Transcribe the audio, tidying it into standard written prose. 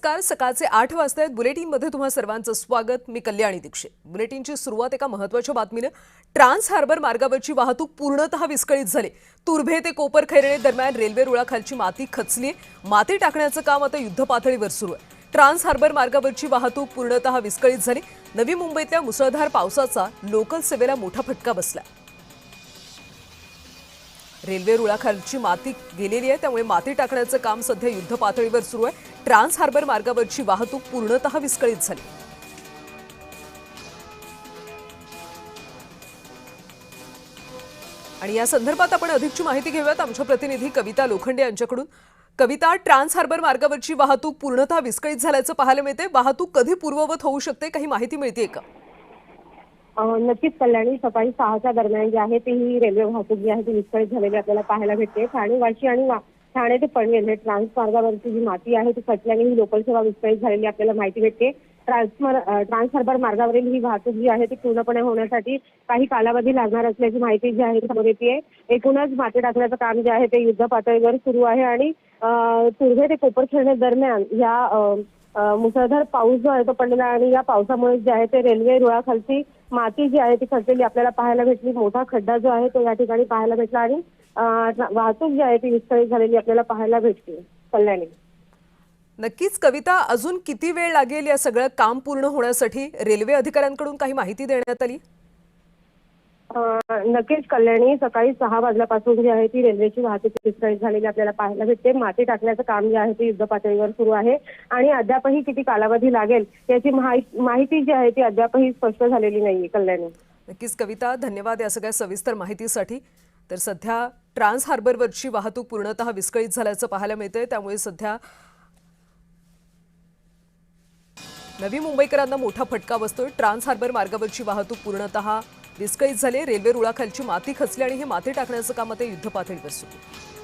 नमस्कार, सकाळचे 8 वाजता आहेत. बुलेटिनमध्ये तुम्हा सर्वांचं स्वागत. मी कल्याणी दीक्षित. बुलेटिनची सुरुवात एका महत्त्वाच्या बातमीने. ट्रान्स हार्बर मार्गावरची वाहतूक पूर्णतः विस्कळीत झाली. तुर्भे ते कोपरखैरणे दरम्यान रेल्वे रुळाखालची माती खचली. माती टाकण्याचं काम आता युद्धपातळीवर सुरू आहे. ट्रान्स हार्बर मार्गावरची वाहतूक पूर्णतः विस्कळीत झाली. नवी मुंबईतल्या मुसळधार पावसाचा लोकल सेवेला मोठा फटका बसला. रेल्वे रुळाखालची माती गेलेली आहे, त्यामुळे माती टाकण्याचं काम सध्या युद्धपातळीवर सुरू आहे. ट्रान्स हार्बर मार्गावरची वाहतूक पूर्णतः विस्कळीत झाली. आणि या संदर्भात आपण अधिकची माहिती घेऊयात आमच्या प्रतिनिधी कविता लोखंडे यांच्याकडून. कविता, ट्रान्स हार्बर मार्गावरची वाहतूक पूर्णतः विस्कळीत झाल्याचं पाहायला मिळते. वाहतूक कधी पूर्ववत होऊ शकते, काही माहिती मिळतेय का? नक्कीच कल्याणी, सकाळी 6च्या दरम्यान जी आहे ती ही रेल्वे वाहतूक जी आहे ती विस्कळीत झालेली आपल्याला पाहायला भेटते. ठाणे वाशी आणि ठाणे ते पनवेल हे ट्रान्स मार्गावरची जी माती आहे ती खचल्याने ही लोकल सेवा विस्कळीत झालेली आपल्याला माहिती भेटते. ट्रान्स हार्बर मार्गावरील ही वाहतूक जी आहे ती पूर्णपणे होण्यासाठी काही कालावधी लागणार असल्याची माहिती जी आहे ती समोर येते. एकूणच माती टाकण्याचं काम जे आहे ते युद्ध पातळीवर सुरू आहे आणि तुर्भे ते कोपरखैरणे दरम्यान या मुसळधार पाऊस जो आहे तो पडलेला आणि या पावसामुळे जे आहे ते रेल्वे रुळाखालची माती जी आहे ती खचलेली आपल्याला पाहायला भेटली. मोठा खड्डा जो आहे तो या ठिकाणी पाहायला भेटला आणि वाहतूक जी आहे ती विस्कळीत झालेली आपल्याला पाहायला भेटते. कल्याणी, नक्कीच कविता, अजून किती वेळ लागेल या सगळं काम पूर्ण होण्यासाठी? रेल्वे अधिकाऱ्यांकडून काही माहिती देण्यात आली? नक्कीच कल्याणी, सकाळी 6 वाजल्यापासून जी आहे ती रेल्वेची वाहतूक विस्कळीत झालेली आपल्याला पाहायला भेटते. माती टाकण्याचं काम जे आहे ते युद्ध पातळीवर सुरू आहे आणि अद्यापही किती कालावधी लागेल याची माहिती जी आहे ती अद्यापही स्पष्ट झालेली नाहीये. कल्याणी, नक्कीच कविता, धन्यवाद या सगळ्या सविस्तर माहितीसाठी. तर सध्या ट्रान्स हार्बरवरची वाहतूक पूर्णतः विस्कळीत झाल्याचं पाहायला मिळतंय, त्यामुळे सध्या नवी मुंबईकरांना मोठा फटका बसतोय. ट्रान्स हार्बर मार्गावरची वाहतूक पूर्णतः विस्कळीत झाली. रेल्वे रुळाखालची माती खचली आणि हे माती टाकण्याचं काम आता युद्धपातळीवर सुरू आहे.